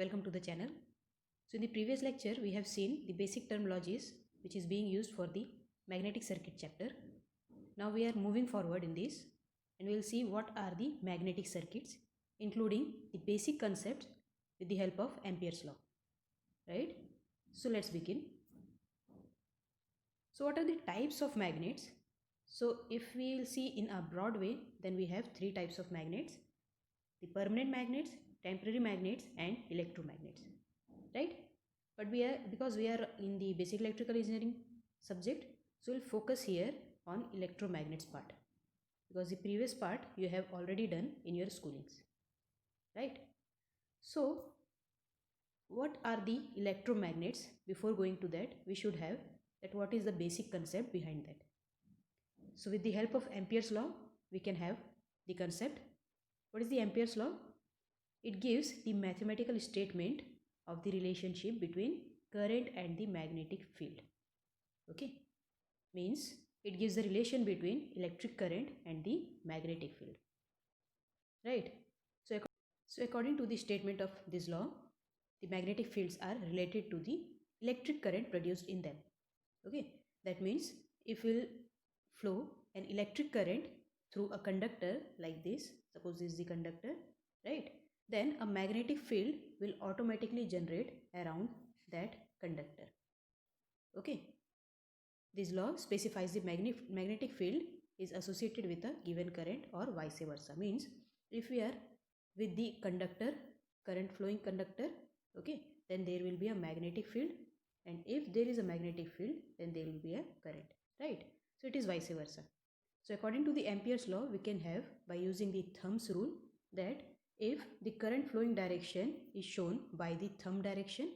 welcome to the channel. So in the previous lecture we have seen the basic terminologies which is being used for the magnetic circuit chapter. Now we are moving forward in this and we will see what are the magnetic circuits, including the basic concepts with the help of Ampere's law. Right? So let's begin. So what are the types of magnets? So if we will see in a broad way, then we have three types of magnets: the permanent magnets, temporary magnets and electromagnets, right? But because we are in the basic electrical engineering subject, so we'll focus here on electromagnets part, because the previous part you have already done in your schoolings, right? So what are the electromagnets? Before going to that, we should have that what is the basic concept behind that. So with the help of Ampere's law, we can have the concept. What is the Ampere's law? It gives the mathematical statement of the relationship between current and the magnetic field. Okay, means it gives the relation between electric current and the magnetic field, right? So according to the statement of this law, the magnetic fields are related to the electric current produced in them. Okay, that means if we'll flow an electric current through a conductor like this, suppose this is the conductor, right? Then a magnetic field will automatically generate around that conductor. Okay, this law specifies the magnetic field is associated with a given current or vice versa. Means if we are with the conductor, current flowing conductor, okay, then there will be a magnetic field, and if there is a magnetic field, then there will be a current, right? So it is vice versa. So according to the Ampere's law, we can have by using the thumb's rule that if the current flowing direction is shown by the thumb direction,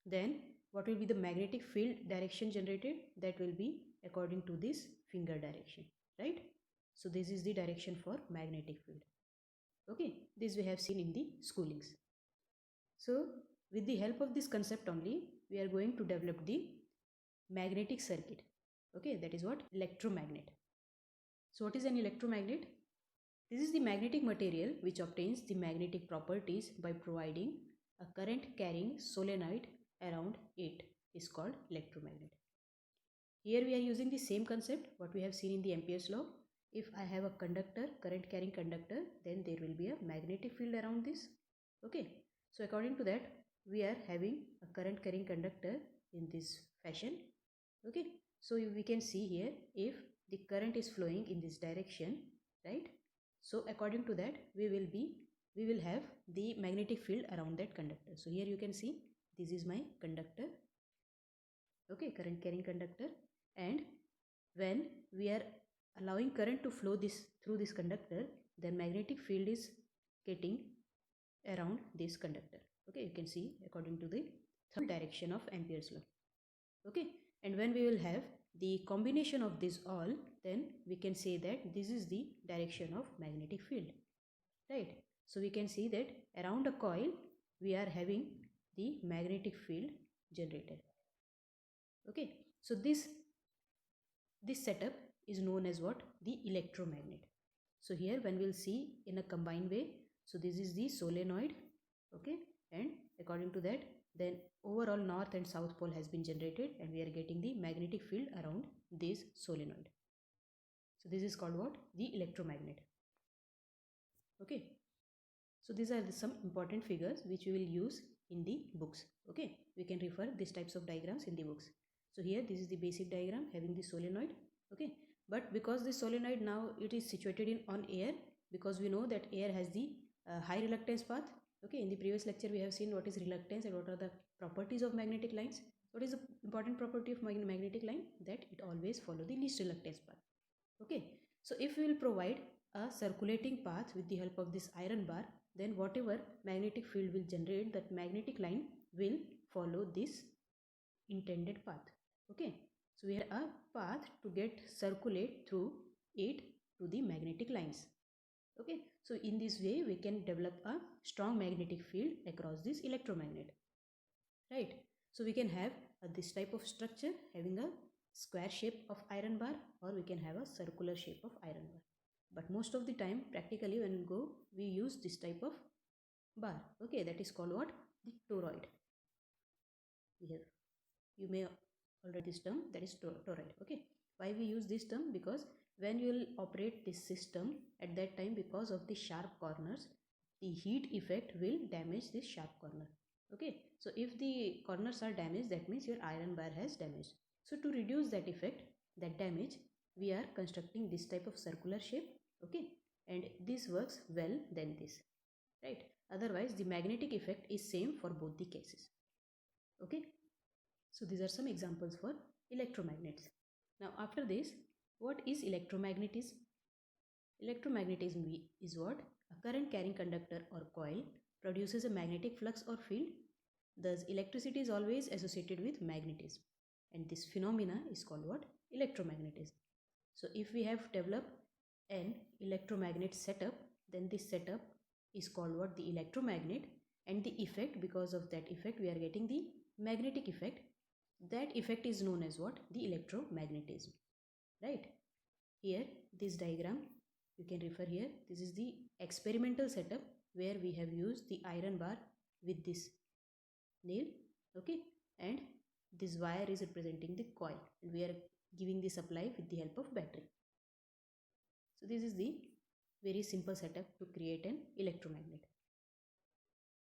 then what will be the magnetic field direction generated? That will be according to this finger direction, right? So this is the direction for magnetic field. Okay, this we have seen in the schoolings. So with the help of this concept only, we are going to develop the magnetic circuit. Okay, that is what? Electromagnet. So what is an electromagnet? This is the magnetic material which obtains the magnetic properties by providing a current carrying solenoid around it is called electromagnet. Here we are using the same concept what we have seen in the Ampere's law. If I have a conductor, current carrying conductor, then there will be a magnetic field around this. Okay, so according to that, we are having a current carrying conductor in this fashion. Okay, so we can see here if the current is flowing in this direction, right? So according to that, we will have the magnetic field around that conductor. So here you can see this is my conductor, okay, current carrying conductor, and when we are allowing current to flow through this conductor, then magnetic field is getting around this conductor. Okay, you can see according to the third direction of Ampere's law. Okay, and when we will have the combination of this all, then we can say that this is the direction of magnetic field, right? So we can see that around a coil we are having the magnetic field generated. Okay, so this setup is known as what? The electromagnet. So here when we'll see in a combined way, so this is the solenoid, okay, and according to that, then overall north and south pole has been generated and we are getting the magnetic field around this solenoid. So this is called what? The electromagnet. Okay, so these are some important figures which we will use in the books. Okay, we can refer these types of diagrams in the books. So here this is the basic diagram having the solenoid. Okay, but because this solenoid now it is situated on air, because we know that air has the high reluctance path. Okay, in the previous lecture we have seen what is reluctance and what are the properties of magnetic lines. What is the important property of magnetic line? That it always follow the least reluctance path. Okay, so if we will provide a circulating path with the help of this iron bar, then whatever magnetic field will generate, that magnetic line will follow this intended path. Okay, so we have a path to get circulate through it to the magnetic lines. Okay, so in this way we can develop a strong magnetic field across this electromagnet, right? So we can have this type of structure having a square shape of iron bar, or we can have a circular shape of iron bar. But most of the time practically when we go, we use this type of bar. Okay, that is called what? the toroid. We have, you may already this term, that is toroid. Okay, why we use this term? Because when you will operate this system, at that time, because of the sharp corners, the heat effect will damage this sharp corner. Okay, so if the corners are damaged, that means your iron bar has damaged. So to reduce that effect, that damage, we are constructing this type of circular shape. Okay, and this works well than this, right? Otherwise the magnetic effect is same for both the cases. Okay, so these are some examples for electromagnets. Now after this, what is electromagnetism? Electromagnetism is what? A current carrying conductor or coil produces a magnetic flux or field. Thus electricity is always associated with magnetism, and this phenomena is called what? Electromagnetism. So if we have developed an electromagnet setup, then this setup is called what? The electromagnet, and the effect, because of that effect we are getting the magnetic effect. That effect is known as what? The electromagnetism, right? Here this diagram you can refer here. This is the experimental setup where we have used the iron bar with this nail. Okay, and this wire is representing the coil, and we are giving the supply with the help of battery. So this is the very simple setup to create an electromagnet,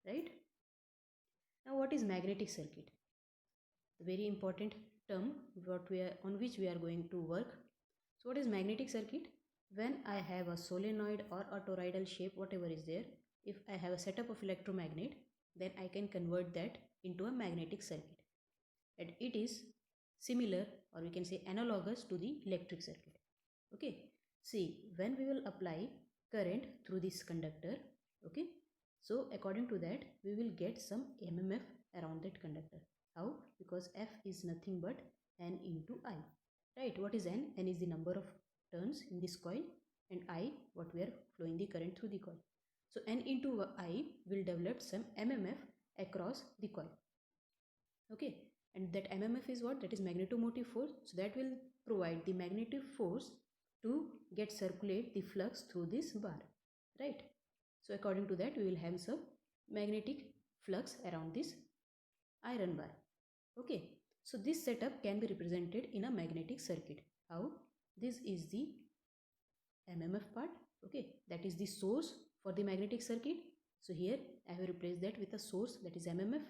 right? Now what is magnetic circuit? The very important term on which we are going to work. So what is magnetic circuit? When I have a solenoid or a toroidal shape, whatever is there, if I have a setup of electromagnet, then I can convert that into a magnetic circuit, and it is similar, or we can say analogous, to the electric circuit. Okay, see, when we will apply current through this conductor, okay, so according to that we will get some mmf around that conductor. How? Because F is nothing but N into I, right? What is N? N is the number of turns in this coil, and I, what we are flowing the current through the coil. So N into I will develop some mmf across the coil. Okay, and that mmf is what? That is magnetomotive force. So that will provide the magnetic force to get circulate the flux through this bar, right? So according to that we will have some magnetic flux around this iron bar. Okay, so this setup can be represented in a magnetic circuit. How? This is the mmf part. Okay, that is the source for the magnetic circuit. So here I have replaced that with a source, that is mmf.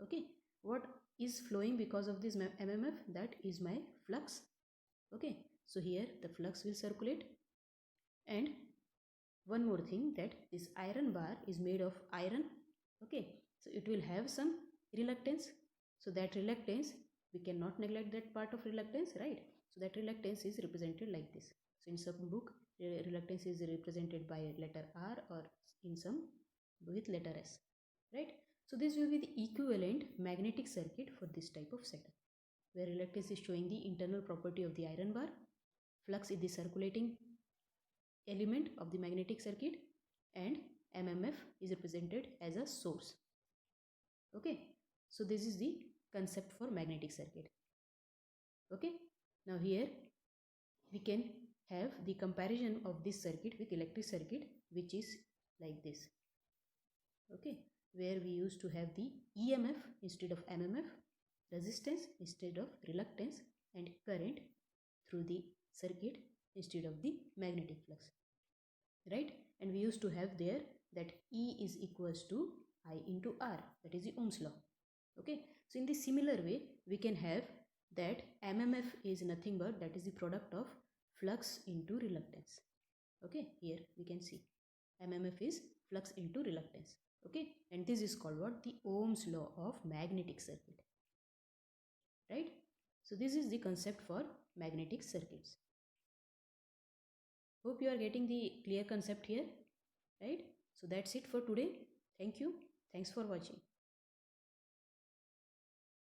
Okay, what is flowing because of this mmf? That is my flux. Okay, so here the flux will circulate. And one more thing, that this iron bar is made of iron. Okay, so it will have some reluctance. So that reluctance, we cannot neglect that part of reluctance, right? So that reluctance is represented like this. So in some book reluctance is represented by letter R, or in some with letter S, right? So this will be the equivalent magnetic circuit for this type of setup, where reluctance is showing the internal property of the iron bar, flux is the circulating element of the magnetic circuit, and mmf is represented as a source. Okay, so this is the concept for magnetic circuit. Okay, now here we can have the comparison of this circuit with electric circuit, which is like this. Okay, where we used to have the emf instead of mmf, resistance instead of reluctance, and current through the circuit instead of the magnetic flux, right? And we used to have there that E is equals to I into R, that is the Ohm's law. Okay, so in the similar way we can have that mmf is nothing but that is the product of flux into reluctance. Okay, here we can see mmf is flux into reluctance. Okay, and this is called what? The Ohm's law of magnetic circuit, right? So this is the concept for magnetic circuits. Hope you are getting the clear concept here, right? So that's it for today. Thank you. Thanks for watching.